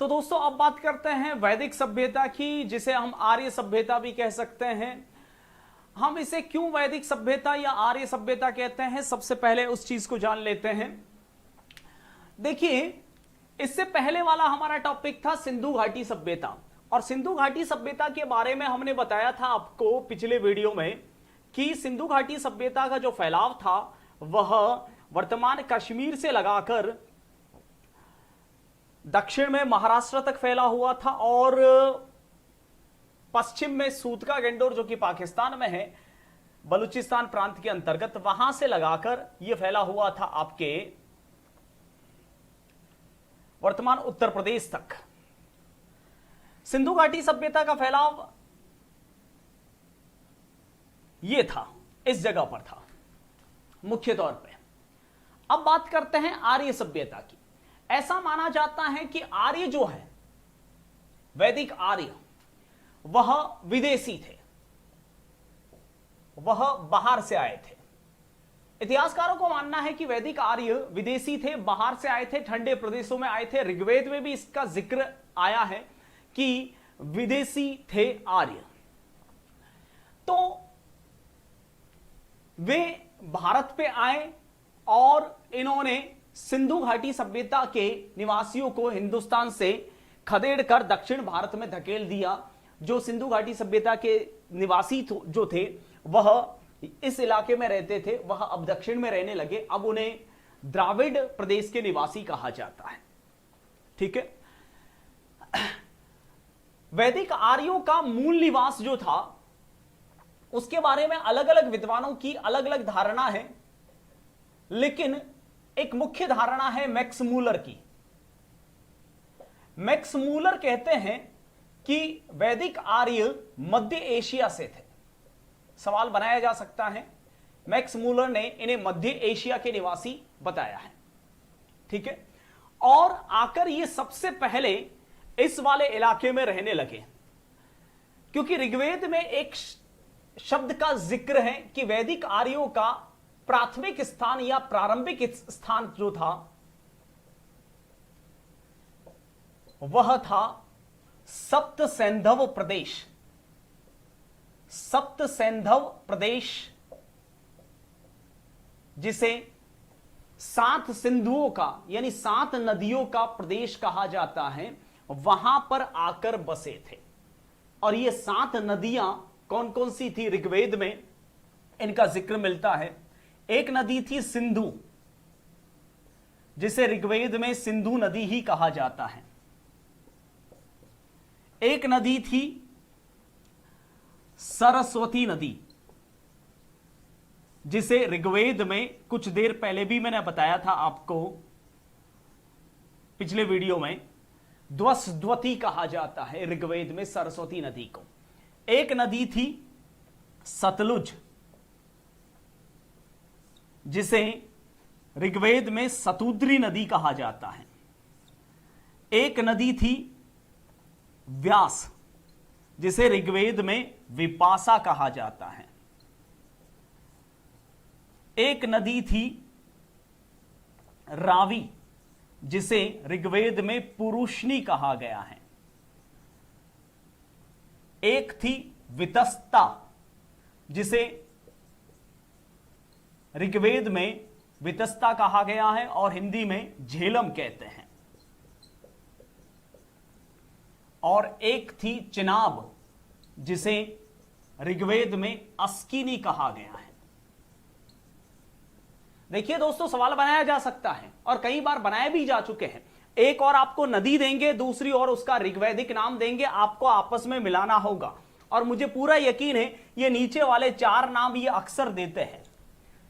तो दोस्तों अब बात करते हैं वैदिक सभ्यता की, जिसे हम आर्य सभ्यता भी कह सकते हैं। हम इसे क्यों वैदिक सभ्यता या आर्य सभ्यता कहते हैं, सबसे पहले उस चीज को जान लेते हैं। देखिए, इससे पहले वाला हमारा टॉपिक था सिंधु घाटी सभ्यता, और सिंधु घाटी सभ्यता के बारे में हमने बताया था आपको पिछले वीडियो में कि सिंधु घाटी सभ्यता का जो फैलाव था वह वर्तमान कश्मीर से लगाकर दक्षिण में महाराष्ट्र तक फैला हुआ था, और पश्चिम में सूतका गंडोर जो कि पाकिस्तान में है, बलूचिस्तान प्रांत के अंतर्गत, वहां से लगाकर यह फैला हुआ था आपके वर्तमान उत्तर प्रदेश तक। सिंधु घाटी सभ्यता का फैलाव यह था, इस जगह पर था मुख्य तौर पे। अब बात करते हैं आर्य सभ्यता की। ऐसा माना जाता है कि आर्य जो है, वैदिक आर्य, वह विदेशी थे, वह बाहर से आए थे। इतिहासकारों को मानना है कि वैदिक आर्य विदेशी थे, बाहर से आए थे, ठंडे प्रदेशों में आए थे। ऋग्वेद में भी इसका जिक्र आया है कि विदेशी थे आर्य। तो वे भारत पे आए और इन्होंने सिंधु घाटी सभ्यता के निवासियों को हिंदुस्तान से खदेड़ कर दक्षिण भारत में धकेल दिया। जो सिंधु घाटी सभ्यता के निवासी जो थे वह इस इलाके में रहते थे, वह अब दक्षिण में रहने लगे। अब उन्हें द्राविड़ प्रदेश के निवासी कहा जाता है। ठीक है। वैदिक आर्यों का मूल निवास जो था उसके बारे में अलग अलग विद्वानों की अलग अलग धारणा है, लेकिन एक मुख्य धारणा है मैक्स मूलर की। मैक्स मूलर कहते हैं कि वैदिक आर्य मध्य एशिया से थे। सवाल बनाया जा सकता है, मैक्स मूलर ने इन्हें मध्य एशिया के निवासी बताया है। ठीक है। और आकर ये सबसे पहले इस वाले इलाके में रहने लगे, क्योंकि ऋग्वेद में एक शब्द का जिक्र है कि वैदिक आर्यों का प्राथमिक स्थान या प्रारंभिक स्थान जो था वह था सप्त सैंधव प्रदेश। सप्त सैंधव प्रदेश, जिसे 7 सिंधुओं का यानी 7 नदियों का प्रदेश कहा जाता है, वहां पर आकर बसे थे। और ये 7 नदियां कौन कौन सी थी, ऋग्वेद में इनका जिक्र मिलता है। एक नदी थी सिंधु, जिसे ऋग्वेद में सिंधु नदी ही कहा जाता है। एक नदी थी सरस्वती नदी, जिसे ऋग्वेद में कुछ देर पहले भी मैंने बताया था आपको पिछले वीडियो में, द्वस्द्वती कहा जाता है ऋग्वेद में सरस्वती नदी को। एक नदी थी सतलुज, जिसे ऋग्वेद में सतुद्री नदी कहा जाता है। एक नदी थी व्यास, जिसे ऋग्वेद में विपासा कहा जाता है। एक नदी थी रावी, जिसे ऋग्वेद में पुरुषनी कहा गया है। एक थी वितस्ता, जिसे ऋग्वेद में वितस्ता कहा गया है और हिंदी में झेलम कहते हैं। और एक थी चिनाब, जिसे ऋग्वेद में अस्किनी कहा गया है। देखिए दोस्तों, सवाल बनाया जा सकता है और कई बार बनाए भी जा चुके हैं। एक और आपको नदी देंगे, दूसरी और उसका ऋग्वैदिक नाम देंगे, आपको आपस में मिलाना होगा। और मुझे पूरा यकीन है ये नीचे वाले 4 नाम ये अक्सर देते हैं।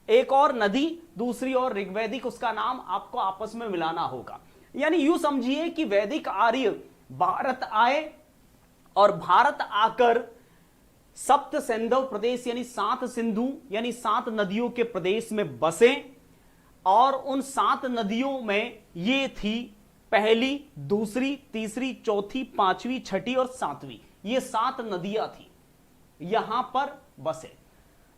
एक और नदी, दूसरी और ऋग्वैदिक, उसका नाम आपको आपस में मिलाना होगा। यानी यूं समझिए कि वैदिक आर्य भारत आए और भारत आकर सप्त सिंधु प्रदेश यानी 7 सिंधु यानी 7 नदियों के प्रदेश में बसे। और उन 7 नदियों में ये थी पहली, दूसरी, तीसरी, चौथी, 5वीं, 6ठी और 7वीं। ये 7 नदियां थी, यहां पर बसे।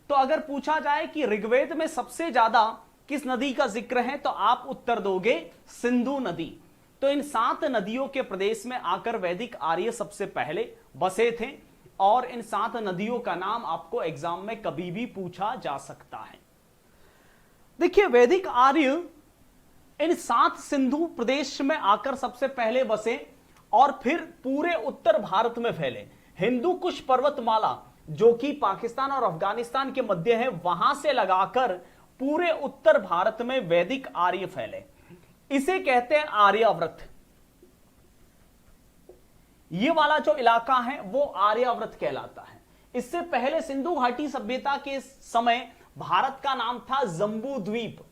तो अगर पूछा जाए कि ऋग्वेद में सबसे ज्यादा किस नदी का जिक्र है, तो आप उत्तर दोगे सिंधु नदी। तो इन 7 नदियों के प्रदेश में आकर वैदिक आर्य सबसे पहले बसे थे, और इन 7 नदियों का नाम आपको एग्जाम में कभी भी पूछा जा सकता है। देखिए, वैदिक आर्य इन 7 सिंधु प्रदेश में आकर सबसे पहले बसे और फिर पूरे उत्तर भारत में फैले। हिंदू कुश पर्वतमाला जो कि पाकिस्तान और अफगानिस्तान के मध्य है, वहां से लगाकर पूरे उत्तर भारत में वैदिक आर्य फैले। इसे कहते हैं आर्यावर्त। ये वाला जो इलाका है वो आर्यावर्त कहलाता है। इससे पहले सिंधु घाटी सभ्यता के समय भारत का नाम था जम्बू द्वीप।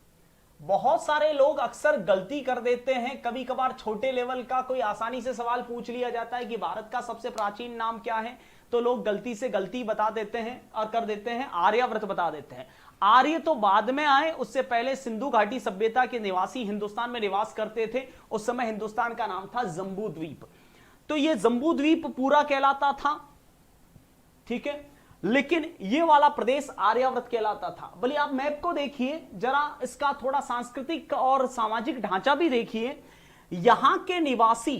बहुत सारे लोग अक्सर गलती कर देते हैं, कभी कभार छोटे लेवल का कोई आसानी से सवाल पूछ लिया जाता है कि भारत का सबसे प्राचीन नाम क्या है, तो लोग गलती से गलती बता देते हैं और कर देते हैं आर्यावर्त बता देते हैं। आर्य तो बाद में आए, उससे पहले सिंधु घाटी सभ्यता के निवासी हिंदुस्तान में निवास करते थे। उस समय हिंदुस्तान का नाम था जम्बू द्वीप। तो ये जम्बू द्वीप पूरा कहलाता था, ठीक है, लेकिन ये वाला प्रदेश आर्यावर्त कहलाता था। बोलिए, आप मैप को देखिए जरा, इसका थोड़ा सांस्कृतिक और सामाजिक ढांचा भी देखिए। यहां के निवासी,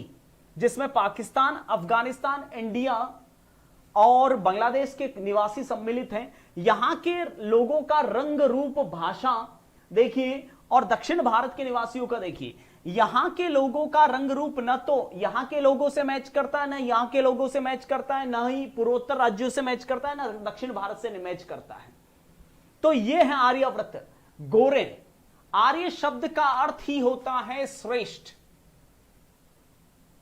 जिसमें पाकिस्तान, अफगानिस्तान, इंडिया और बांग्लादेश के निवासी सम्मिलित हैं, यहां के लोगों का रंग रूप भाषा देखिए, और दक्षिण भारत के निवासियों का देखिए। यहां के लोगों का रंग रूप न तो यहां के लोगों से मैच करता है, न यहां के लोगों से मैच करता है, न ही पूर्वोत्तर राज्यों से मैच करता है, न दक्षिण भारत से मैच करता है। तो यह है आर्यावर्त। गोरे, आर्य शब्द का अर्थ ही होता है श्रेष्ठ।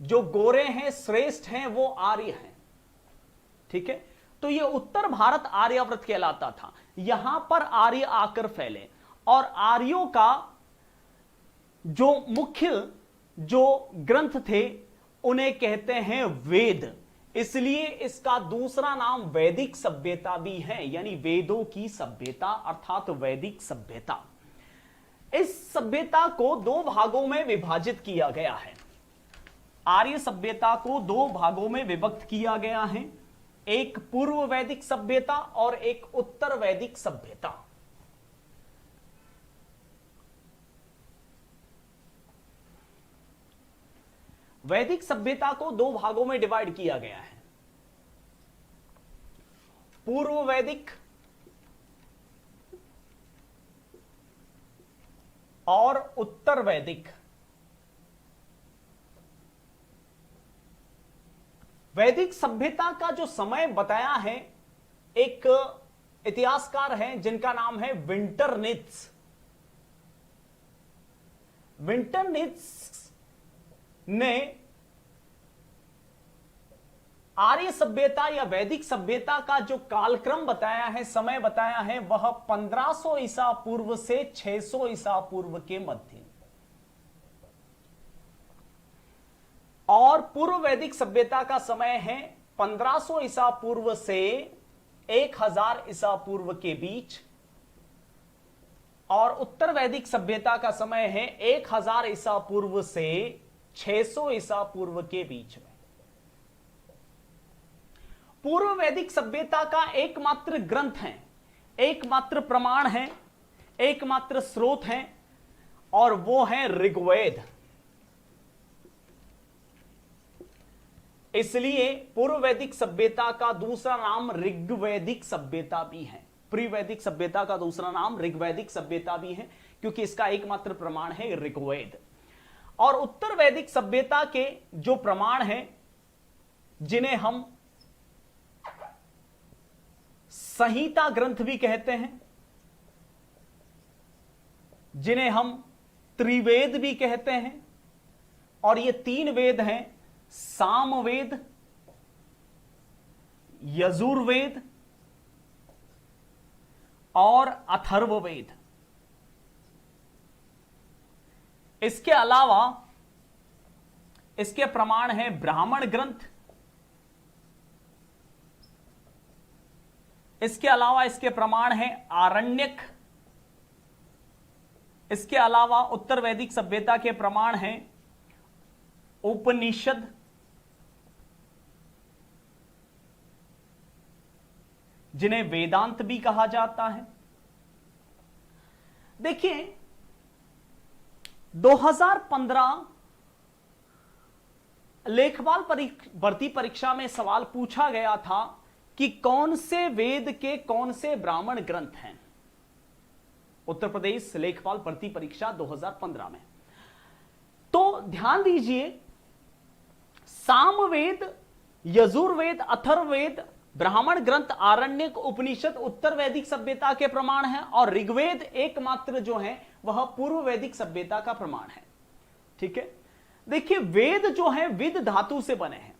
जो गोरे हैं, श्रेष्ठ हैं, वो आर्य हैं, ठीक है। तो यह उत्तर भारत आर्यावर्त कहलाता था। यहां पर आर्य आकर फैले, और आर्यों का जो मुख्य जो ग्रंथ थे उन्हें कहते हैं वेद। इसलिए इसका दूसरा नाम वैदिक सभ्यता भी है, यानी वेदों की सभ्यता अर्थात वैदिक सभ्यता। इस सभ्यता को 2 भागों में विभाजित किया गया है। आर्य सभ्यता को 2 भागों में विभक्त किया गया है, एक पूर्व वैदिक सभ्यता और एक उत्तर वैदिक सभ्यता। वैदिक सभ्यता को 2 भागों में डिवाइड किया गया है, पूर्व वैदिक और उत्तर वैदिक। वैदिक सभ्यता का जो समय बताया है, एक इतिहासकार हैं जिनका नाम है विंटरनित्ज। विंटरनित्ज ने आर्य सभ्यता या वैदिक सभ्यता का जो कालक्रम बताया है, समय बताया है, वह 1500 ईसा पूर्व से 600 ईसा पूर्व के मध्य। और पूर्व वैदिक सभ्यता का समय है 1500 ईसा पूर्व से 1000 ईसा पूर्व के बीच, और उत्तर वैदिक सभ्यता का समय है 1000 ईसा पूर्व से 600 ईसा पूर्व के बीच में। पूर्व वैदिक सभ्यता का एकमात्र ग्रंथ है, एकमात्र प्रमाण है, एकमात्र स्रोत है, और वो है ऋग्वेद। इसलिए पूर्व वैदिक सभ्यता का दूसरा नाम ऋग्वैदिक सभ्यता भी है। प्री वैदिक सभ्यता का दूसरा नाम ऋग्वैदिक सभ्यता भी है, क्योंकि इसका एकमात्र प्रमाण है ऋग्वेद। और उत्तर वैदिक सभ्यता के जो प्रमाण हैं, जिन्हें हम संहिता ग्रंथ भी कहते हैं, जिन्हें हम त्रिवेद भी कहते हैं, और ये 3 वेद हैं, सामवेद, यजुर्वेद और अथर्ववेद। इसके अलावा इसके प्रमाण है ब्राह्मण ग्रंथ। इसके अलावा इसके प्रमाण है आरण्यक। इसके अलावा उत्तर वैदिक सभ्यता के प्रमाण हैं उपनिषद, जिन्हें वेदांत भी कहा जाता है। देखिए, 2015 लेखपाल भर्ती परीक्षा में सवाल पूछा गया था कि कौन से वेद के कौन से ब्राह्मण ग्रंथ हैं, उत्तर प्रदेश लेखपाल भर्ती परीक्षा 2015 में। तो ध्यान दीजिए, सामवेद, यजुर्वेद, अथर्ववेद, ब्राह्मण ग्रंथ, आरण्यक, उपनिषद उत्तर वैदिक सभ्यता के प्रमाण हैं और ऋग्वेद एकमात्र जो है वह पूर्व वैदिक सभ्यता का प्रमाण है। ठीक है, देखिए वेद जो है विद धातु से बने हैं,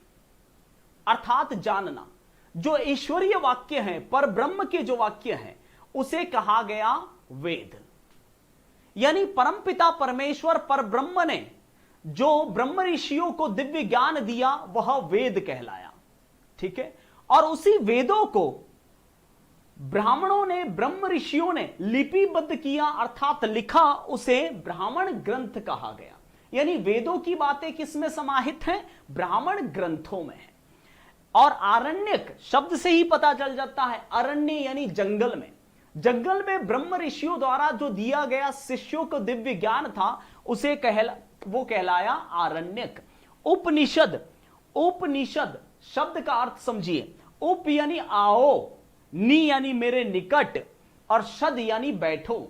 अर्थात जानना। जो ईश्वरीय वाक्य है, पर ब्रह्म के जो वाक्य हैं उसे कहा गया वेद। यानी परमपिता परमेश्वर पर ब्रह्म ने जो ब्रह्म ऋषियों को दिव्य ज्ञान दिया वह वेद कहलाया। ठीक है, और उसी वेदों को ब्राह्मणों ने, ब्रह्म ऋषियों ने लिपिबद्ध किया अर्थात लिखा, उसे ब्राह्मण ग्रंथ कहा गया। यानी वेदों की बातें किसमें समाहित हैं? ब्राह्मण ग्रंथों में है। और आरण्यक शब्द से ही पता चल जाता है, अरण्य यानी जंगल में। जंगल में ब्रह्म ऋषियों द्वारा जो दिया गया शिष्यों को दिव्य ज्ञान था उसे वो कहलाया आरण्यक। उपनिषद, उपनिषद शब्द का अर्थ समझिए, उप यानी आओ, नी यानी मेरे निकट, और शद यानी बैठो।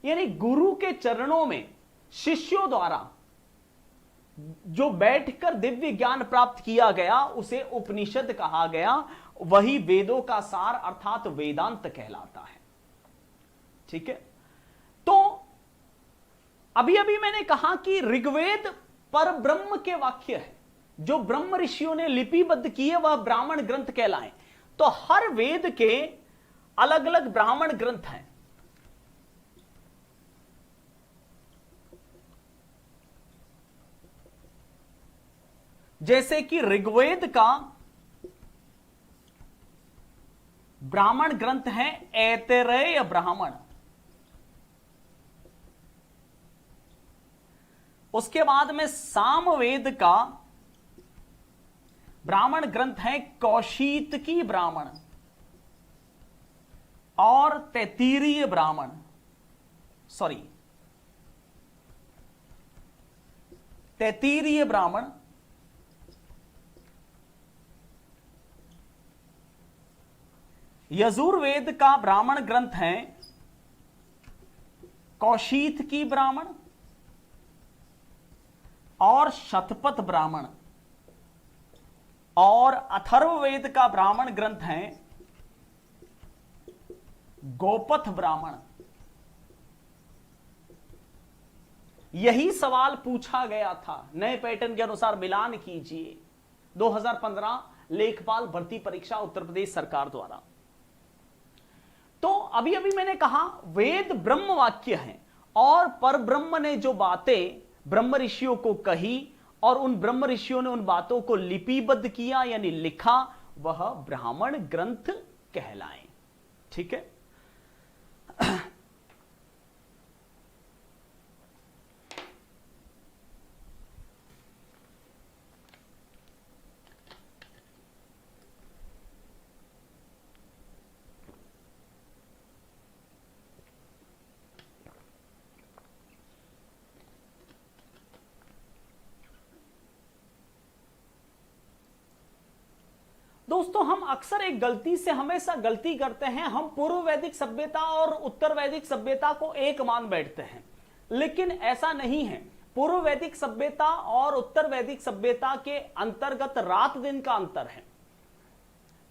यानी गुरु के चरणों में शिष्यों द्वारा जो बैठकर दिव्य ज्ञान प्राप्त किया गया उसे उपनिषद कहा गया। वही वेदों का सार अर्थात वेदांत कहलाता है। ठीक है, तो अभी अभी मैंने कहा कि ऋग्वेद पर ब्रह्म के वाक्य है, जो ब्रह्म ऋषियों ने लिपिबद्ध किए वह ब्राह्मण ग्रंथ कहलाए। तो हर वेद के अलग अलग ब्राह्मण ग्रंथ हैं। जैसे कि ऋग्वेद का ब्राह्मण ग्रंथ है ऐतरेय ब्राह्मण। उसके बाद में सामवेद का ब्राह्मण ग्रंथ है कौशीतकी ब्राह्मण और तैत्तिरीय ब्राह्मण, तैत्तिरीय ब्राह्मण। यजुर्वेद का ब्राह्मण ग्रंथ है कौशीतकी ब्राह्मण और शतपथ ब्राह्मण। और अथर्ववेद का ब्राह्मण ग्रंथ है गोपथ ब्राह्मण। यही सवाल पूछा गया था, नए पैटर्न के अनुसार मिलान कीजिए, 2015 लेखपाल भर्ती परीक्षा उत्तर प्रदेश सरकार द्वारा। तो अभी अभी मैंने कहा वेद ब्रह्म वाक्य हैं और पर ब्रह्म ने जो बातें ब्रह्म ऋषियों को कही और उन ब्रह्म ऋषियों ने उन बातों को लिपिबद्ध किया यानी लिखा, वह ब्राह्मण ग्रंथ कहलाए। ठीक है, दोस्तों हम अक्सर एक गलती से हमेशा गलती करते हैं, हम पूर्व वैदिक सभ्यता और उत्तर वैदिक सभ्यता को एक मान बैठते हैं, लेकिन ऐसा नहीं है। पूर्व वैदिक सभ्यता और उत्तर वैदिक सभ्यता के अंतर्गत रात दिन का अंतर है।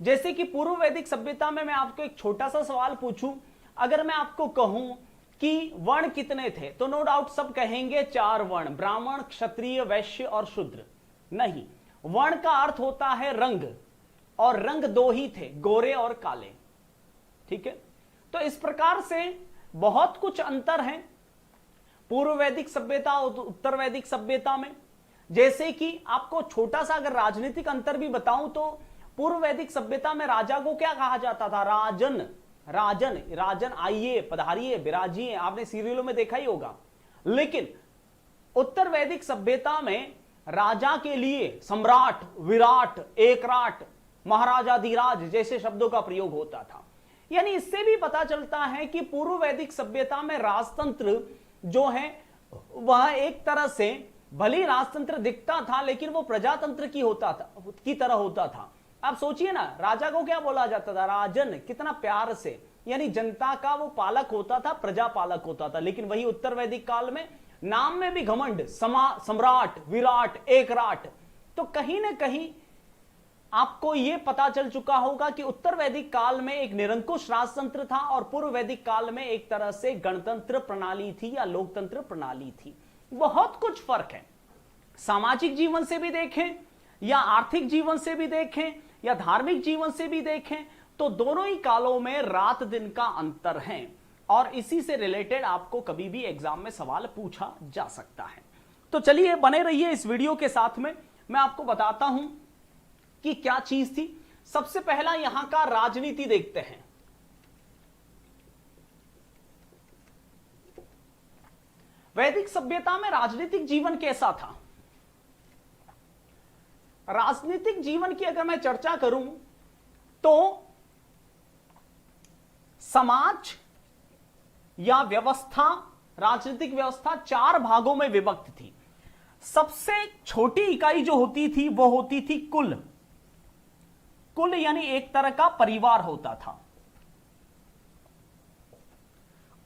जैसे कि पूर्व वैदिक सभ्यता में मैं आपको एक छोटा सा सवाल पूछूं, अगर मैं आपको कहूं कि वर्ण कितने थे, तो नो डाउट सब कहेंगे 4 वर्ण, ब्राह्मण, क्षत्रिय, वैश्य और शूद्र। नहीं, वर्ण का अर्थ होता है रंग, और रंग 2 ही थे, गोरे और काले। ठीक है, तो इस प्रकार से बहुत कुछ अंतर है पूर्व वैदिक सभ्यता और उत्तर वैदिक सभ्यता में। जैसे कि आपको छोटा सा अगर राजनीतिक अंतर भी बताऊं तो पूर्व वैदिक सभ्यता में राजा को क्या कहा जाता था? राजन। राजन, राजन आइए, पधारिए, विराजिए, आपने सीरियलों में देखा ही होगा। लेकिन उत्तर वैदिक सभ्यता में राजा के लिए सम्राट, विराट, एकराट, महाराजाधिराज जैसे शब्दों का प्रयोग होता था। यानी इससे भी पता चलता है कि पूर्व वैदिक सभ्यता में राजतंत्र जो है वह एक तरह से भले ही राजतंत्र दिखता था लेकिन वो प्रजातंत्र की तरह होता था। आप सोचिए ना, राजा को क्या बोला जाता था? राजन, कितना प्यार से, यानी जनता का वो पालक होता था, प्रजा पालक होता था। लेकिन वही उत्तर वैदिक काल में नाम में भी घमंड, सम्राट, विराट, एकराट। तो कहीं ना कहीं आपको यह पता चल चुका होगा कि उत्तर वैदिक काल में एक निरंकुश राजतंत्र था और पूर्व वैदिक काल में एक तरह से गणतंत्र प्रणाली थी या लोकतंत्र प्रणाली थी। बहुत कुछ फर्क है, सामाजिक जीवन से भी देखें या आर्थिक जीवन से भी देखें या धार्मिक जीवन से भी देखें, तो दोनों ही कालों में रात दिन का अंतर है और इसी से रिलेटेड आपको कभी भी एग्जाम में सवाल पूछा जा सकता है। तो चलिए बने रहिए इस वीडियो के साथ में, मैं आपको बताता हूं कि क्या चीज थी। सबसे पहला यहां का राजनीति देखते हैं। वैदिक सभ्यता में राजनीतिक जीवन कैसा था? राजनीतिक जीवन की अगर मैं चर्चा करूं तो समाज या व्यवस्था, राजनीतिक व्यवस्था 4 भागों में विभक्त थी। सबसे छोटी इकाई जो होती थी वो होती थी कुल। कुल यानी एक तरह का परिवार होता था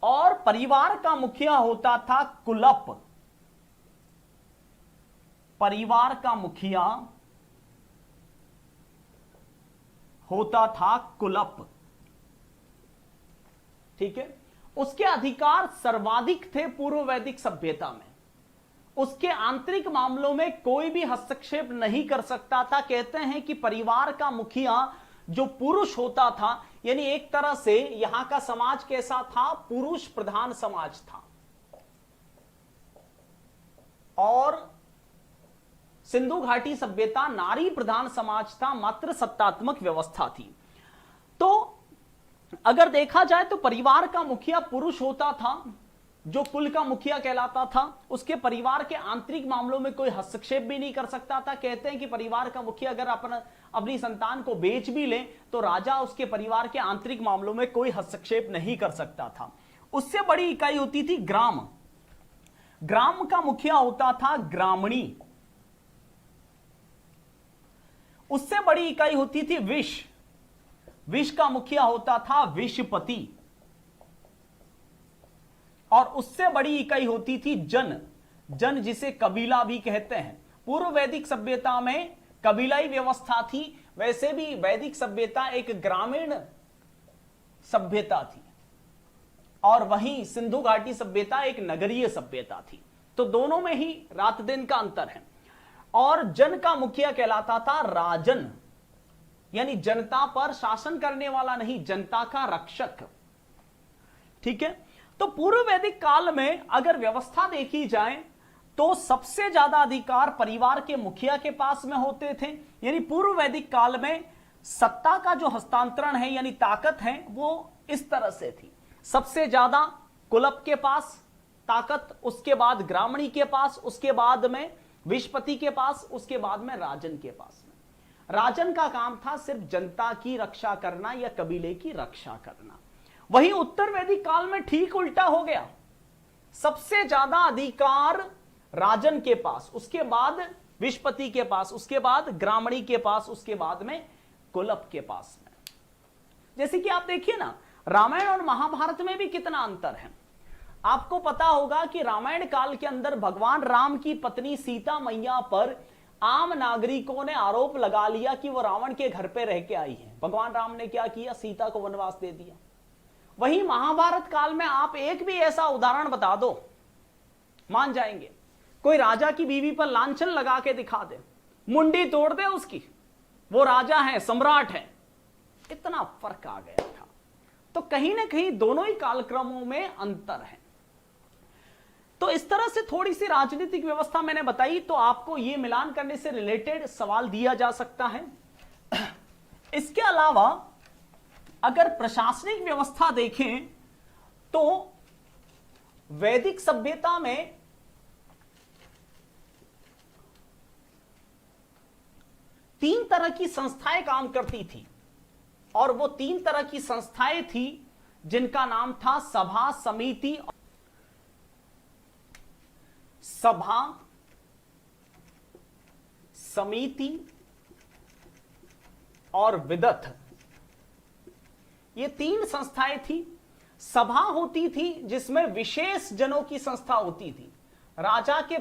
और परिवार का मुखिया होता था कुलप। परिवार का मुखिया होता था कुलप, ठीक है। उसके अधिकार सर्वाधिक थे पूर्व वैदिक सभ्यता में। उसके आंतरिक मामलों में कोई भी हस्तक्षेप नहीं कर सकता था। कहते हैं कि परिवार का मुखिया जो पुरुष होता था, यानी एक तरह से यहां का समाज कैसा था? पुरुष प्रधान समाज था और सिंधु घाटी सभ्यता नारी प्रधान समाज था, मात्र सत्तात्मक व्यवस्था थी। तो अगर देखा जाए तो परिवार का मुखिया पुरुष होता था जो कुल का मुखिया कहलाता था। उसके परिवार के आंतरिक मामलों में कोई हस्तक्षेप भी नहीं कर सकता था। कहते हैं कि परिवार का मुखिया अगर अपनी संतान को बेच भी ले तो राजा उसके परिवार के आंतरिक मामलों में कोई हस्तक्षेप नहीं कर सकता था। उससे बड़ी इकाई होती थी ग्राम। ग्राम का मुखिया होता था ग्रामणी। उससे बड़ी इकाई होती थी विश। विश का मुखिया होता था विशपति। और उससे बड़ी इकाई होती थी जन। जन जिसे कबीला भी कहते हैं। पूर्व वैदिक सभ्यता में कबीलाई व्यवस्था थी, वैसे भी वैदिक सभ्यता एक ग्रामीण सभ्यता थी और वहीं सिंधु घाटी सभ्यता एक नगरीय सभ्यता थी। तो दोनों में ही रात दिन का अंतर है। और जन का मुखिया कहलाता था राजन, यानी जनता पर शासन करने वाला नहीं, जनता का रक्षक, ठीक है। तो पूर्व वैदिक काल में अगर व्यवस्था देखी जाए तो सबसे ज्यादा अधिकार परिवार के मुखिया के पास में होते थे। यानी पूर्व वैदिक काल में सत्ता का जो हस्तांतरण है यानी ताकत है वो इस तरह से थी। सबसे ज्यादा कुलप के पास ताकत, उसके बाद ग्रामणी के पास, उसके बाद में विशपति के पास, उसके बाद में राजन के पास में। राजन का काम था सिर्फ जनता की रक्षा करना या कबीले की रक्षा करना। वहीं उत्तर वैदिक काल में ठीक उल्टा हो गया। सबसे ज्यादा अधिकार राजन के पास, उसके बाद विशपति के पास, उसके बाद ग्रामणी के पास, उसके बाद में कुलप के पास में। जैसे कि आप देखिए ना, रामायण और महाभारत में भी कितना अंतर है। आपको पता होगा कि रामायण काल के अंदर भगवान राम की पत्नी सीता मैया पर आम नागरिकों ने आरोप लगा लिया कि वो रावण के घर पे रह के आई है। भगवान राम ने क्या किया? सीता को वनवास दे दिया। वहीं महाभारत काल में आप एक भी ऐसा उदाहरण बता दो, मान जाएंगे। कोई राजा की बीवी पर लांछन लगा के दिखा दे, मुंडी तोड़ दे उसकी, वो राजा है, सम्राट है। इतना फर्क आ गया था। तो कहीं ना कहीं दोनों ही कालक्रमों में अंतर है। तो इस तरह से थोड़ी सी राजनीतिक व्यवस्था मैंने बताई, तो आपको यह मिलान करने से रिलेटेड सवाल दिया जा सकता है। इसके अलावा अगर प्रशासनिक व्यवस्था देखें तो वैदिक सभ्यता में तीन तरह की संस्थाएं काम करती थी और वो 3 तरह की संस्थाएं थी जिनका नाम था सभा, समिति, सभा, समिति और विदथ, ये तीन संस्थाएं थी। सभा होती थी जिसमें विशेष जनों की संस्था होती थी, राजा के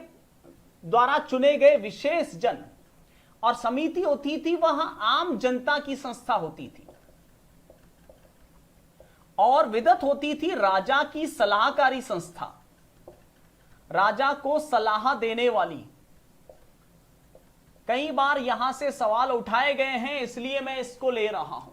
द्वारा चुने गए विशेष जन, और समिति होती थी वह आम जनता की संस्था होती थी, और विदत होती थी राजा की सलाहकारी संस्था, राजा को सलाह देने वाली। कई बार यहां से सवाल उठाए गए हैं, इसलिए मैं इसको ले रहा हूं।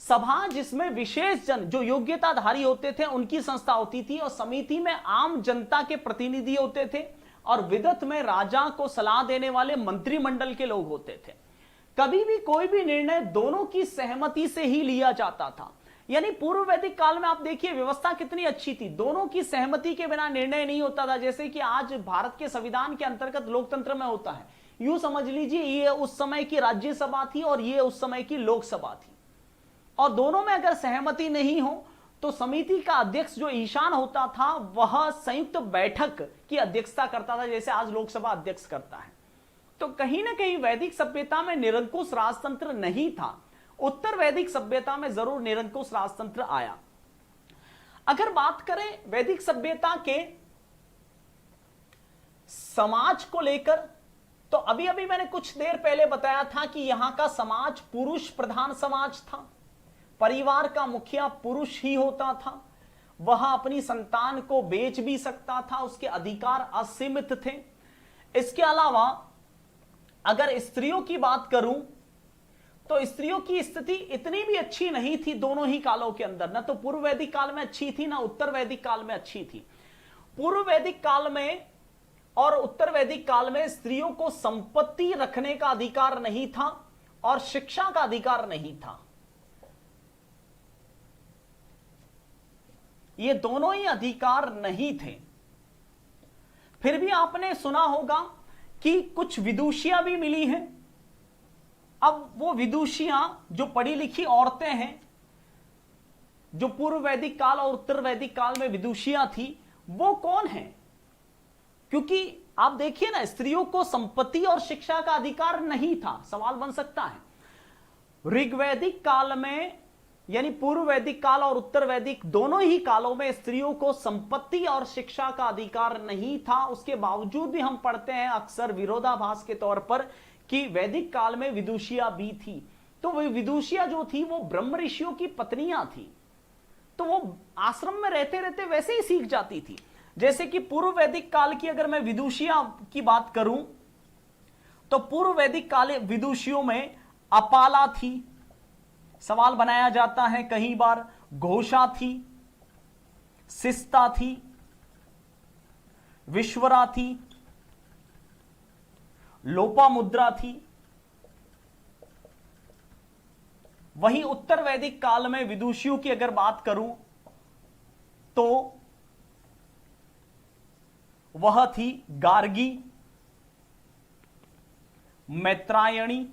सभा जिसमें विशेष जन जो योग्यताधारी होते थे उनकी संस्था होती थी, और समिति में आम जनता के प्रतिनिधि होते थे, और विदत में राजा को सलाह देने वाले मंत्रिमंडल के लोग होते थे। कभी भी कोई भी निर्णय दोनों की सहमति से ही लिया जाता था। यानी पूर्व वैदिक काल में आप देखिए व्यवस्था कितनी अच्छी थी, दोनों की सहमति के बिना निर्णय नहीं होता था, जैसे कि आज भारत के संविधान के अंतर्गत लोकतंत्र में होता है। यूं समझ लीजिए ये उस समय की राज्यसभा थी और ये उस समय की लोकसभा थी, और दोनों में अगर सहमति नहीं हो तो समिति का अध्यक्ष जो ईशान होता था वह संयुक्त बैठक की अध्यक्षता करता था, जैसे आज लोकसभा अध्यक्ष करता है। तो कहीं ना कहीं वैदिक सभ्यता में निरंकुश राजतंत्र नहीं था, उत्तर वैदिक सभ्यता में जरूर निरंकुश राजतंत्र आया। अगर बात करें वैदिक सभ्यता के समाज को लेकर, तो अभी अभी मैंने कुछ देर पहले बताया था कि यहां का समाज पुरुष प्रधान समाज था, परिवार का मुखिया पुरुष ही होता था, वह अपनी संतान को बेच भी सकता था, उसके अधिकार असीमित थे। इसके अलावा अगर स्त्रियों की बात करूं तो स्त्रियों की स्थिति इतनी भी अच्छी नहीं थी दोनों ही कालों के अंदर, ना तो पूर्व वैदिक काल में अच्छी थी ना उत्तर वैदिक काल में अच्छी थी। पूर्व वैदिक काल में और उत्तर वैदिक काल में स्त्रियों को संपत्ति रखने का अधिकार नहीं था और शिक्षा का अधिकार नहीं था। ये दोनों ही अधिकार नहीं थे। फिर भी आपने सुना होगा कि कुछ विदुषियां भी मिली हैं। अब वो विदुषियां जो पढ़ी लिखी औरतें हैं, जो पूर्व वैदिक काल और उत्तर वैदिक काल में विदुषियां थी, वो कौन हैं? क्योंकि आप देखिए ना, स्त्रियों को संपत्ति और शिक्षा का अधिकार नहीं था। सवाल बन सकता है, ऋग्वैदिक काल में यानी पूर्व वैदिक काल और उत्तर वैदिक दोनों ही कालों में स्त्रियों को संपत्ति और शिक्षा का अधिकार नहीं था। उसके बावजूद भी हम पढ़ते हैं अक्सर विरोधाभास के तौर पर कि वैदिक काल में विदुषियां भी थी। तो वे विदुषियां जो थी वो ब्रह्म ऋषियों की पत्नियां थी, तो वो आश्रम में रहते रहते वैसे ही सीख जाती थी। जैसे कि पूर्व वैदिक काल की अगर मैं विदुषियां की बात करूं तो पूर्व वैदिक काल विदुषियों में अपाला थी, सवाल बनाया जाता है कई बार, घोषा थी, सिस्ता थी, विश्वरा थी, लोपामुद्रा थी। वहीं उत्तर वैदिक काल में विदुषियों की अगर बात करूं तो वह थी गार्गी, मैत्रायणी।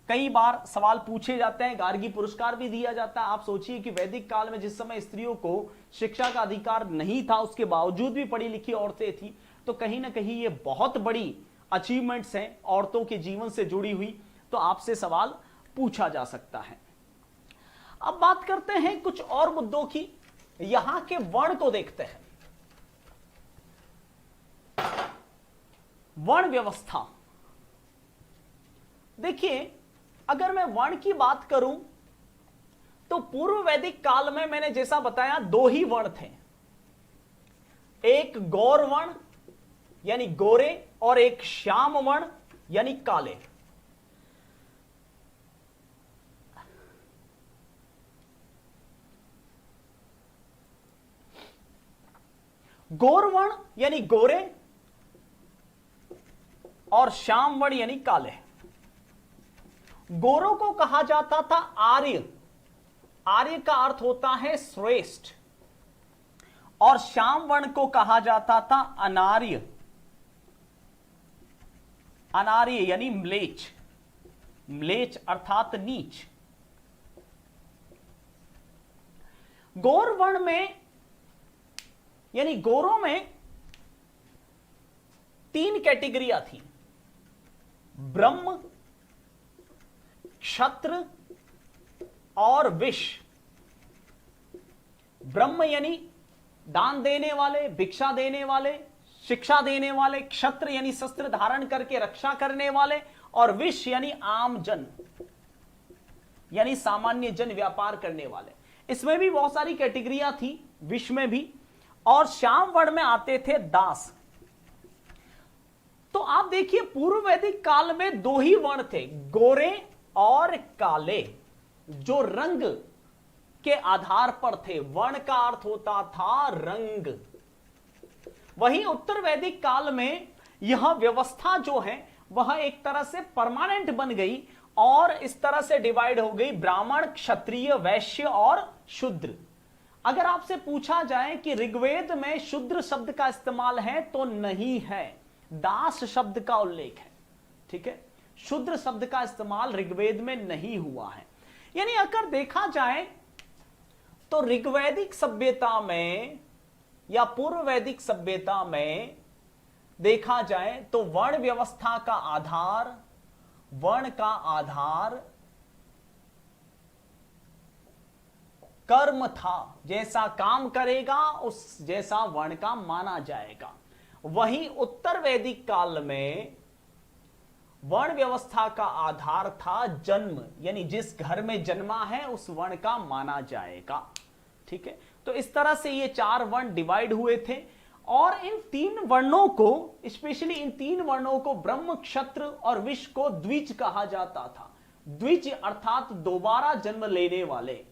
कई बार सवाल पूछे जाते हैं, गार्गी पुरस्कार भी दिया जाता है। आप सोचिए कि वैदिक काल में जिस समय स्त्रियों को शिक्षा का अधिकार नहीं था, उसके बावजूद भी पढ़ी लिखी औरतें थी, तो कहीं ना कहीं ये बहुत बड़ी अचीवमेंट्स हैं औरतों के जीवन से जुड़ी हुई। तो आपसे सवाल पूछा जा सकता है। अब बात करते हैं कुछ और मुद्दों की। यहां के वर्ण को देखते हैं। वर्ण व्यवस्था देखिए, अगर मैं वर्ण की बात करूं तो पूर्व वैदिक काल में मैंने जैसा बताया दो ही वर्ण थे, एक गौर वर्ण यानी गोरे और एक श्याम वर्ण यानी काले। गौर वर्ण यानी गोरे और श्याम वर्ण यानी काले। गोरों को कहा जाता था आर्य, आर्य का अर्थ होता है श्रेष्ठ, और श्याम वर्ण को कहा जाता था अनार्य, अनार्य यानी म्लेच्छ, म्लेच्छ अर्थात नीच। गौर वर्ण में यानी गोरों में तीन कैटेगरियां थी। ब्रह्म, क्षत्र और विश्व। ब्रह्म यानी दान देने वाले, भिक्षा देने वाले, शिक्षा देने वाले, क्षत्र यानी शस्त्र धारण करके रक्षा करने वाले, और विश्व यानी आम जन, यानी सामान्य जन, व्यापार करने वाले। इसमें भी बहुत सारी कैटेगरियां थी, विश्व में भी। और श्याम वर्ण में आते थे दास। तो आप देखिए पूर्व वैदिक काल में दो ही वर्ण थे, गोरे और काले, जो रंग के आधार पर थे। वर्ण का अर्थ होता था रंग। वहीं उत्तर वैदिक काल में यह व्यवस्था जो है वह एक तरह से परमानेंट बन गई और इस तरह से डिवाइड हो गई, ब्राह्मण, क्षत्रिय, वैश्य और शूद्र। अगर आपसे पूछा जाए कि ऋग्वेद में शूद्र शब्द का इस्तेमाल है तो नहीं है, दास शब्द का उल्लेख है। ठीक है, शूद्र शब्द का इस्तेमाल ऋग्वेद में नहीं हुआ है। यानी अगर देखा जाए तो ऋग्वैदिक सभ्यता में या पूर्व वैदिक सभ्यता में देखा जाए तो वर्ण व्यवस्था का आधार, वर्ण का आधार कर्म था। जैसा काम करेगा उस जैसा वर्ण का माना जाएगा। वहीं उत्तर वैदिक काल में वर्ण व्यवस्था का आधार था जन्म, यानी जिस घर में जन्मा है उस वर्ण का माना जाएगा। ठीक है, तो इस तरह से ये चार वर्ण डिवाइड हुए थे। और इन तीन वर्णों को, स्पेशली इन तीन वर्णों को, ब्रह्म, क्षत्र और विश्व को द्विज कहा जाता था। द्विज अर्थात दोबारा जन्म लेने वाले।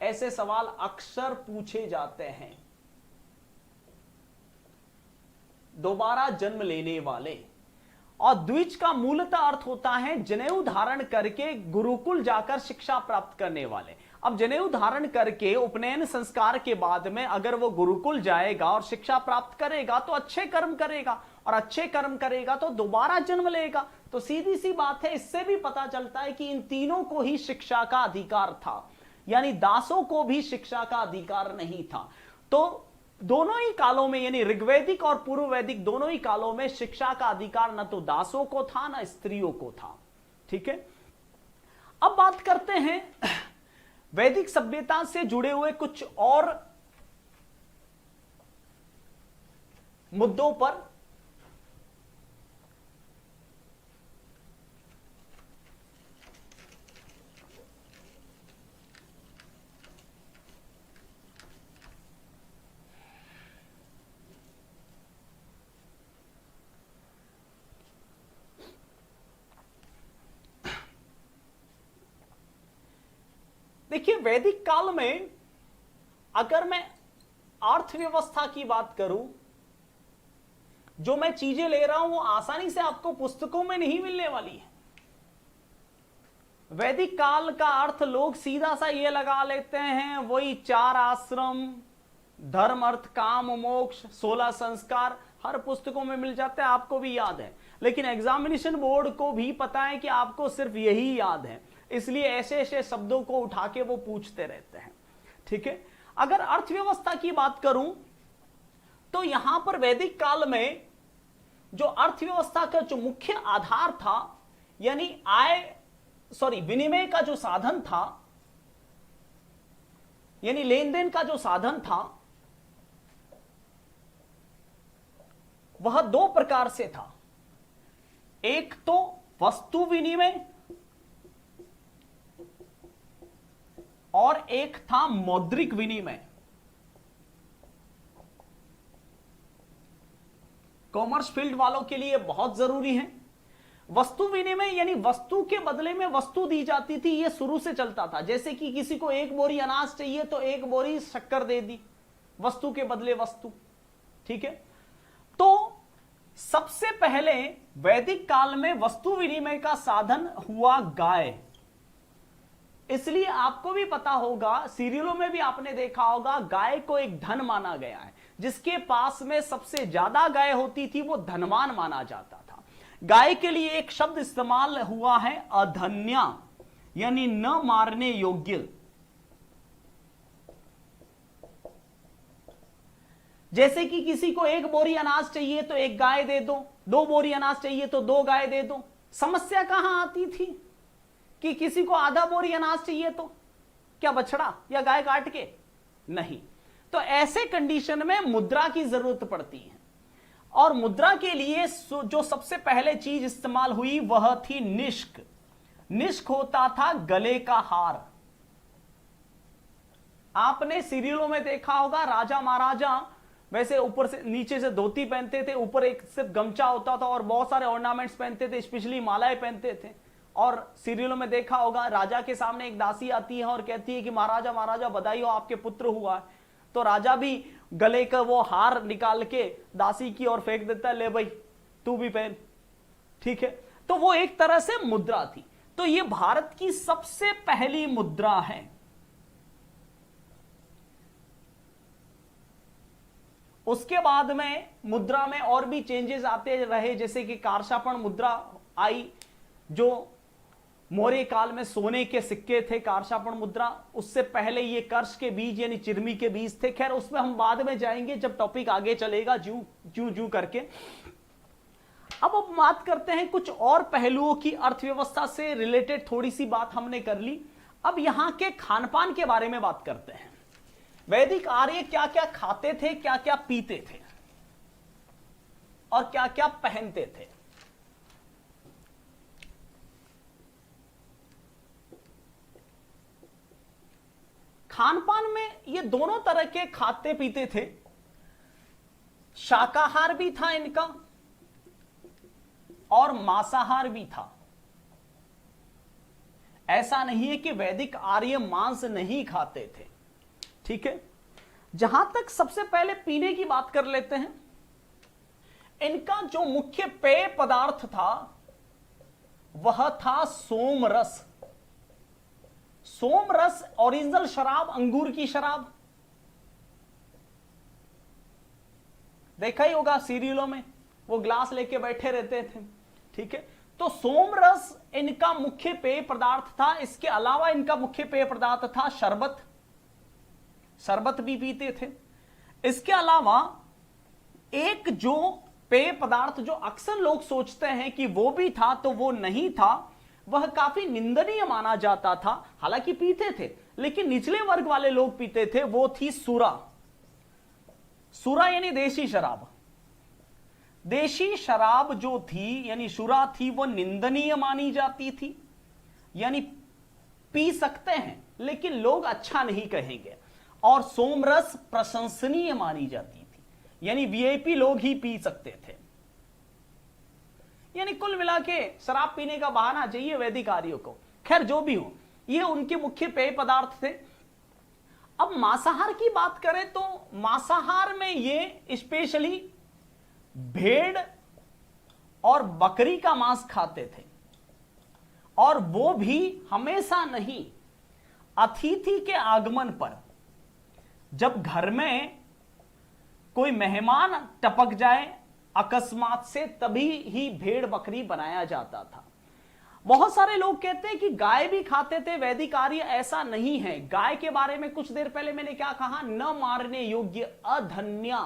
ऐसे सवाल अक्सर पूछे जाते हैं, दोबारा जन्म लेने वाले। और द्विज का मूलतः अर्थ होता है जनेऊ धारण करके गुरुकुल जाकर शिक्षा प्राप्त करने वाले। अब जनेऊ धारण करके उपनयन संस्कार के बाद में अगर वो गुरुकुल जाएगा और शिक्षा प्राप्त करेगा तो अच्छे कर्म करेगा, और अच्छे कर्म करेगा तो दोबारा जन्म लेगा। तो सीधी सी बात है, इससे भी पता चलता है कि इन तीनों को ही शिक्षा का अधिकार था, यानी दासों को भी शिक्षा का अधिकार नहीं था। तो दोनों ही कालों में, यानी ऋग्वैदिक और पूर्व वैदिक दोनों ही कालों में शिक्षा का अधिकार न तो दासों को था न स्त्रियों को था। ठीक है, अब बात करते हैं वैदिक सभ्यता से जुड़े हुए कुछ और मुद्दों पर। देखिए वैदिक काल में अगर मैं अर्थव्यवस्था की बात करूं, जो मैं चीजें ले रहा हूं वो आसानी से आपको पुस्तकों में नहीं मिलने वाली है। वैदिक काल का अर्थ लोग सीधा सा ये लगा लेते हैं, वही चार आश्रम, धर्म, अर्थ, काम, मोक्ष, 16 संस्कार हर पुस्तकों में मिल जाते हैं, आपको भी याद है। लेकिन एग्जामिनेशन बोर्ड को भी पता है कि आपको सिर्फ यही याद है, इसलिए ऐसे ऐसे शब्दों को उठा के वो पूछते रहते हैं। ठीक है, अगर अर्थव्यवस्था की बात करूं तो यहां पर वैदिक काल में जो अर्थव्यवस्था का जो मुख्य आधार था, यानी विनिमय का जो साधन था, यानी लेन देन का जो साधन था, वह दो प्रकार से था। एक तो वस्तु विनिमय और एक था मौद्रिक विनिमय। कॉमर्स फील्ड वालों के लिए बहुत जरूरी है। वस्तु विनिमय यानी वस्तु के बदले में वस्तु दी जाती थी, यह शुरू से चलता था। जैसे कि किसी को 1 बोरी अनाज चाहिए तो 1 बोरी शक्कर दे दी, वस्तु के बदले वस्तु। ठीक है, तो सबसे पहले वैदिक काल में वस्तु विनिमय का साधन हुआ गाय। इसलिए आपको भी पता होगा, सीरियलों में भी आपने देखा होगा, गाय को एक धन माना गया है। जिसके पास में सबसे ज्यादा गाय होती थी वो धनवान माना जाता था। गाय के लिए एक शब्द इस्तेमाल हुआ है अधन्या, यानी न मारने योग्य। जैसे कि किसी को 1 बोरी अनाज चाहिए तो 1 गाय दे दो, 2 बोरी अनाज चाहिए तो 2 गाय दे दो। समस्या कहां आती थी कि किसी को आधा बोरी अनाज चाहिए तो क्या बछड़ा या गाय काट के? नहीं। तो ऐसे कंडीशन में मुद्रा की जरूरत पड़ती है, और मुद्रा के लिए जो सबसे पहले चीज इस्तेमाल हुई वह थी निष्क। निष्क होता था गले का हार। आपने सीरियलों में देखा होगा, राजा महाराजा वैसे ऊपर से नीचे से धोती पहनते थे, ऊपर एक सिर्फ गमछा होता था और बहुत सारे ऑर्नामेंट्स पहनते थे, स्पेशली मालाएं पहनते थे। और सीरियलों में देखा होगा, राजा के सामने एक दासी आती है और कहती है कि महाराजा महाराजा बधाई हो, आपके पुत्र हुआ है। तो राजा भी गले का वो हार निकाल के दासी की ओर फेंक देता है, ले भाई तू भी पहन, ठीक है। तो वो एक तरह से मुद्रा थी। तो ये भारत की सबसे पहली मुद्रा है। उसके बाद में मुद्रा में और भी चेंजेस आते रहे, जैसे कि कारशापण मुद्रा आई, जो मौर्य काल में सोने के सिक्के थे कारशापण मुद्रा। उससे पहले ये कर्ष के बीज यानी चिरमी के बीज थे। खैर उसमें हम बाद में जाएंगे जब टॉपिक आगे चलेगा, जू करके। अब बात करते हैं कुछ और पहलुओं की। अर्थव्यवस्था से रिलेटेड थोड़ी सी बात हमने कर ली। अब यहां के खान पान के बारे में बात करते हैं। वैदिक आर्य क्या क्या खाते थे, क्या क्या पीते थे और क्या क्या पहनते थे। खान पान में ये दोनों तरह के खाते पीते थे। शाकाहार भी था इनका और मांसाहार भी था। ऐसा नहीं है कि वैदिक आर्य मांस नहीं खाते थे, ठीक है। जहां तक सबसे पहले पीने की बात कर लेते हैं, इनका जो मुख्य पेय पदार्थ था वह था सोम रस। सोम रस ओरिजिनल शराब, अंगूर की शराब, देखा ही होगा सीरियलों में, वो ग्लास लेके बैठे रहते थे, ठीक है। तो सोम रस इनका मुख्य पेय पदार्थ था। इसके अलावा इनका मुख्य पेय पदार्थ था शरबत, शरबत भी पीते थे। इसके अलावा एक जो पेय पदार्थ जो अक्सर लोग सोचते हैं कि वो भी था, तो वो नहीं था, वह काफी निंदनीय माना जाता था। हालांकि पीते थे लेकिन निचले वर्ग वाले लोग पीते थे, वो थी सुरा। सुरा यानी देशी शराब। देशी शराब जो थी यानी शुरा थी, वो निंदनीय मानी जाती थी। यानी पी सकते हैं लेकिन लोग अच्छा नहीं कहेंगे। और सोमरस प्रशंसनीय मानी जाती थी, यानी वीआईपी लोग ही पी सकते थे। यानी कुल मिला के शराब पीने का बहाना चाहिए वैदिक आर्यों को। खैर जो भी हो, ये उनके मुख्य पेय पदार्थ थे। अब मांसाहार की बात करें तो मांसाहार में ये स्पेशली भेड़ और बकरी का मांस खाते थे, और वो भी हमेशा नहीं, अतिथि के आगमन पर। जब घर में कोई मेहमान टपक जाए अकस्मात से, तभी ही भेड़ बकरी बनाया जाता था। बहुत सारे लोग कहते हैं कि गाय भी खाते थे वैदिक आर्य, ऐसा नहीं है। गाय के बारे में कुछ देर पहले मैंने क्या कहा, न मारने योग्य, अधन्या।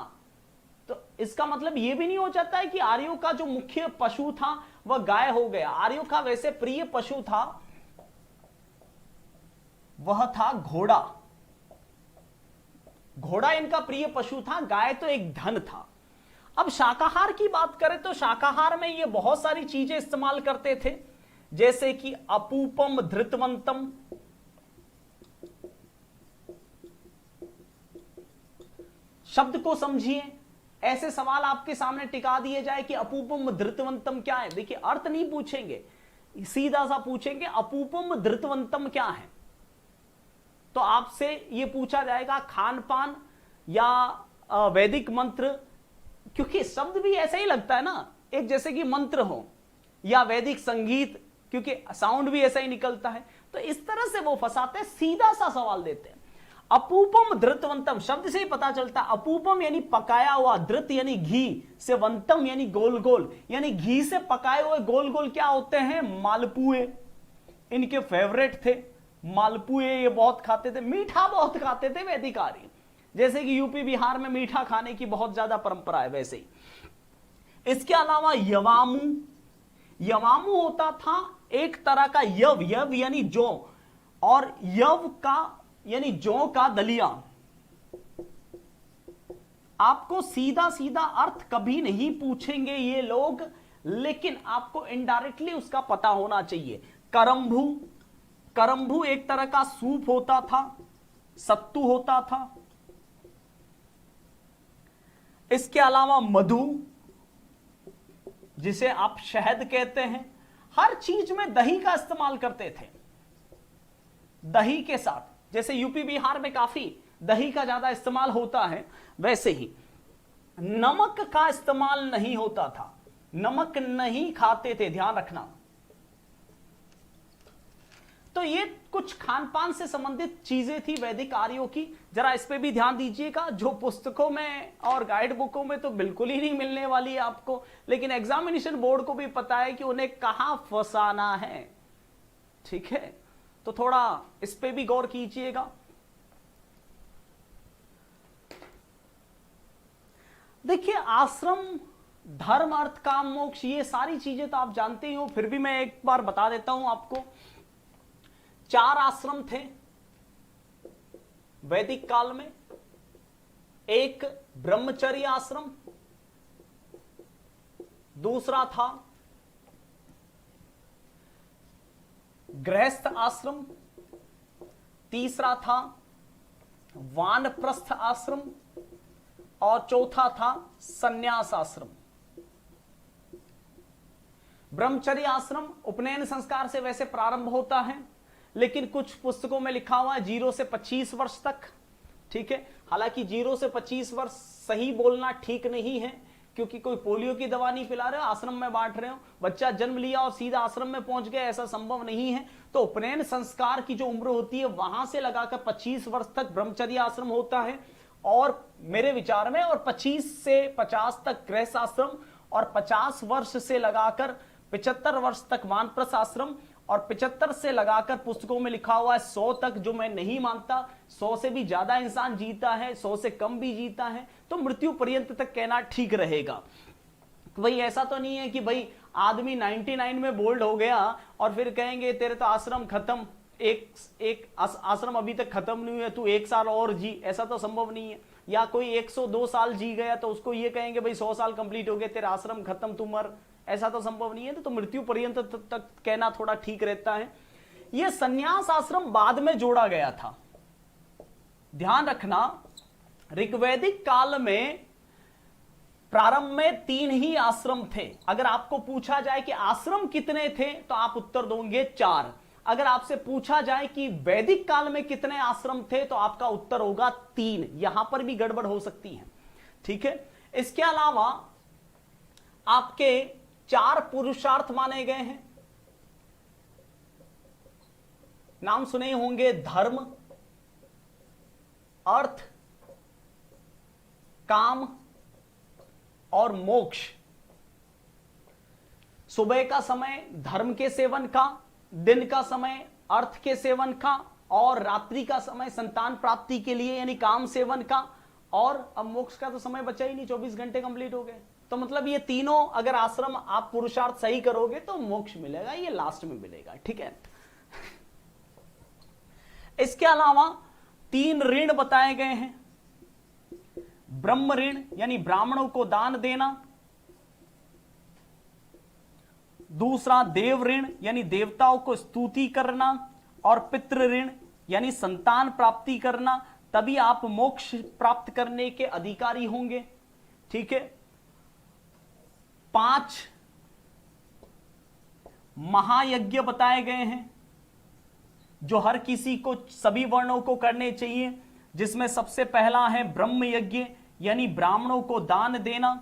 तो इसका मतलब यह भी नहीं हो जाता है कि आर्यों का जो मुख्य पशु था वह गाय हो गया। आर्यों का वैसे प्रिय पशु था, वह था घोड़ा। घोड़ा इनका प्रिय पशु था, गाय तो एक धन था। अब शाकाहार की बात करें तो शाकाहार में ये बहुत सारी चीजें इस्तेमाल करते थे, जैसे कि अपूपम धृतवंतम, शब्द को समझिए। ऐसे सवाल आपके सामने टिका दिए जाए कि अपूपम धृतवंतम क्या है। देखिए अर्थ नहीं पूछेंगे, सीधा सा पूछेंगे अपूपम धृतवंतम क्या है। तो आपसे यह पूछा जाएगा खान पान या वैदिक मंत्र, क्योंकि शब्द भी ऐसा ही लगता है ना, एक जैसे कि मंत्र हो या वैदिक संगीत, क्योंकि साउंड भी ऐसा ही निकलता है। तो इस तरह से वो फंसाते हैं, सीधा सा सवाल देते हैं। अपूपम धृतवंतम शब्द से ही पता चलता है। अपूपम यानी पकाया हुआ, धृत यानी घी से, वंतम यानी गोल गोल, यानी घी से पकाए हुए गोल गोल क्या होते हैं, मालपुए। इनके फेवरेट थे मालपुए, ये बहुत खाते थे। मीठा बहुत खाते थे वैदिक आर्य, जैसे कि यूपी बिहार में मीठा खाने की बहुत ज्यादा परंपरा है वैसे ही। इसके अलावा यवामू, यवामु होता था एक तरह का यव, यव यानी जौ, और यव का यानी जौ का दलिया। आपको सीधा सीधा अर्थ कभी नहीं पूछेंगे ये लोग, लेकिन आपको इनडायरेक्टली उसका पता होना चाहिए। करंभू, करंभू एक तरह का सूप होता था, सत्तू होता था। इसके अलावा मधु, जिसे आप शहद कहते हैं। हर चीज में दही का इस्तेमाल करते थे, दही के साथ। जैसे यूपी बिहार में काफी दही का ज्यादा इस्तेमाल होता है, वैसे ही नमक का इस्तेमाल नहीं होता था, नमक नहीं खाते थे, ध्यान रखना। तो ये कुछ खान पान से संबंधित चीजें थी वैदिक आर्यों की, जरा इस पे भी ध्यान दीजिएगा, जो पुस्तकों में और गाइड बुकों में तो बिल्कुल ही नहीं मिलने वाली है आपको, लेकिन एग्जामिनेशन बोर्ड को भी पता है कि उन्हें कहां फंसाना है। ठीक है, तो थोड़ा इस पे भी गौर कीजिएगा। देखिए, आश्रम, धर्म, अर्थ, काम, मोक्ष, ये सारी चीजें तो आप जानते ही हो, फिर भी मैं एक बार बता देता हूं आपको। 4 आश्रम थे वैदिक काल में। एक ब्रह्मचर्य आश्रम, दूसरा था गृहस्थ आश्रम, तीसरा था वानप्रस्थ आश्रम, और चौथा था संन्यास आश्रम। ब्रह्मचर्य आश्रम उपनयन संस्कार से वैसे प्रारंभ होता है, लेकिन कुछ पुस्तकों में लिखा हुआ है 0 से 25 वर्ष तक। ठीक है, हालांकि 0 से 25 वर्ष सही बोलना ठीक नहीं है, क्योंकि कोई पोलियो की दवा नहीं पिला रहे हो, आश्रम में बांट रहे हो, बच्चा जन्म लिया और सीधा आश्रम में पहुंच गया, ऐसा संभव नहीं है। तो उपनयन संस्कार की जो उम्र होती है वहां से लगाकर 25 वर्ष तक ब्रह्मचर्य आश्रम होता है, और मेरे विचार में, और 25 से 50 तक गृहस्थ आश्रम, और 50 वर्ष से लगाकर 75 वर्ष तक वानप्रस्थ आश्रम, और 75 से लगाकर पुस्तकों में लिखा हुआ है 100 तक, जो मैं नहीं मानता। 100 से भी ज्यादा इंसान जीता है, 100 से कम भी जीता है, तो मृत्यु पर्यंत तक कहना ठीक रहेगा। भाई ऐसा तो नहीं है कि भाई आदमी 99 में बोल्ड हो गया और फिर कहेंगे तेरे तो आश्रम खत्म, एक आश्रम अभी तक खत्म नहीं हुआ, तू 1 साल और जी, ऐसा तो संभव नहीं है। या कोई 102 साल जी गया तो उसको ये कहेंगे भाई 100 साल कंप्लीट हो गए, तेरा आश्रम खत्म, तू मर, ऐसा तो संभव नहीं है। तो मृत्यु पर्यंत तक कहना थोड़ा ठीक रहता है। यह संन्यास आश्रम बाद में जोड़ा गया था, ध्यान रखना। ऋग्वैदिक काल में प्रारंभ में 3 ही आश्रम थे। अगर आपको पूछा जाए कि आश्रम कितने थे तो आप उत्तर दोगे 4। अगर आपसे पूछा जाए कि वैदिक काल में कितने आश्रम थे तो आपका उत्तर होगा 3। यहां पर भी गड़बड़ हो सकती है, ठीक है। इसके अलावा आपके 4 पुरुषार्थ माने गए हैं, नाम सुने होंगे, धर्म, अर्थ, काम और मोक्ष। सुबह का समय धर्म के सेवन का, दिन का समय अर्थ के सेवन का, और रात्रि का समय संतान प्राप्ति के लिए यानी काम सेवन का। और अब मोक्ष का तो समय बचा ही नहीं, 24 घंटे कंप्लीट हो गए। तो मतलब ये तीनों अगर आश्रम आप पुरुषार्थ सही करोगे तो मोक्ष मिलेगा, ये लास्ट में मिलेगा, ठीक है। इसके अलावा 3 ऋण बताए गए हैं। ब्रह्म ऋण यानी ब्राह्मणों को दान देना, दूसरा देव ऋण यानी देवताओं को स्तुति करना, और पितृ ऋण यानी संतान प्राप्ति करना, तभी आप मोक्ष प्राप्त करने के अधिकारी होंगे, ठीक है। 5 महायज्ञ बताए गए हैं जो हर किसी को, सभी वर्णों को करने चाहिए, जिसमें सबसे पहला है ब्रह्म यज्ञ यानी ब्राह्मणों को दान देना,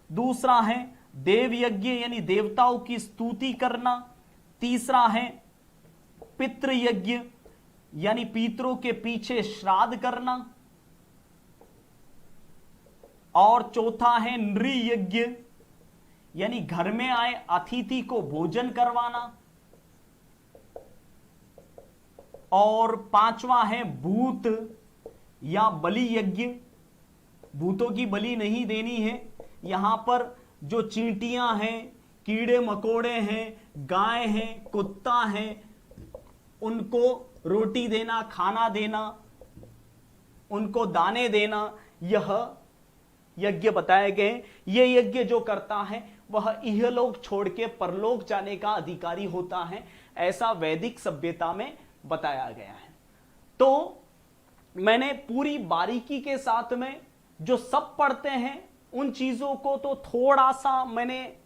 दूसरा है देव यज्ञ यानी देवताओं की स्तुति करना, तीसरा है पितृ यज्ञ यानी पितरों के पीछे श्राद्ध करना, और चौथा है नृ यज्ञ यानी घर में आए अतिथि को भोजन करवाना, और 5वां है भूत या बलि यज्ञ। भूतों की बलि नहीं देनी है, यहां पर जो चींटियां हैं, कीड़े मकोड़े हैं, गाय हैं, कुत्ता है, उनको रोटी देना, खाना देना, उनको दाने देना, यह यज्ञ बताए गए। ये यज्ञ जो करता है वह इहलोक छोड़ के परलोक जाने का अधिकारी होता है, ऐसा वैदिक सभ्यता में बताया गया है। तो मैंने पूरी बारीकी के साथ में जो सब पढ़ते हैं उन चीजों को तो थोड़ा सा मैंने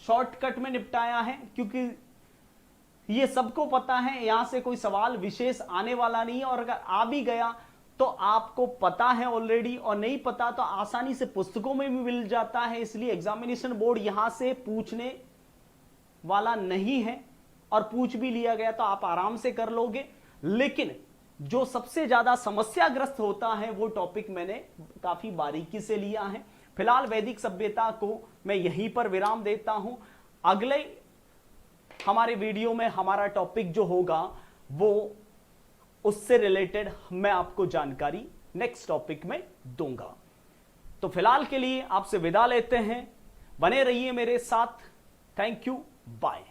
शॉर्टकट में निपटाया है, क्योंकि ये सबको पता है, यहां से कोई सवाल विशेष आने वाला नहीं है, और अगर आ भी गया तो आपको पता है ऑलरेडी, और नहीं पता तो आसानी से पुस्तकों में भी मिल जाता है। इसलिए एग्जामिनेशन बोर्ड यहां से पूछने वाला नहीं है, और पूछ भी लिया गया तो आप आराम से कर लोगे। लेकिन जो सबसे ज्यादा समस्याग्रस्त होता है वो टॉपिक मैंने काफी बारीकी से लिया है। फिलहाल वैदिक सभ्यता को मैं यहीं पर विराम देता हूं। अगले हमारे वीडियो में हमारा टॉपिक जो होगा वो उससे रिलेटेड मैं आपको जानकारी नेक्स्ट टॉपिक में दूंगा। तो फिलहाल के लिए आपसे विदा लेते हैं, बने रहिए मेरे साथ। Thank you, bye.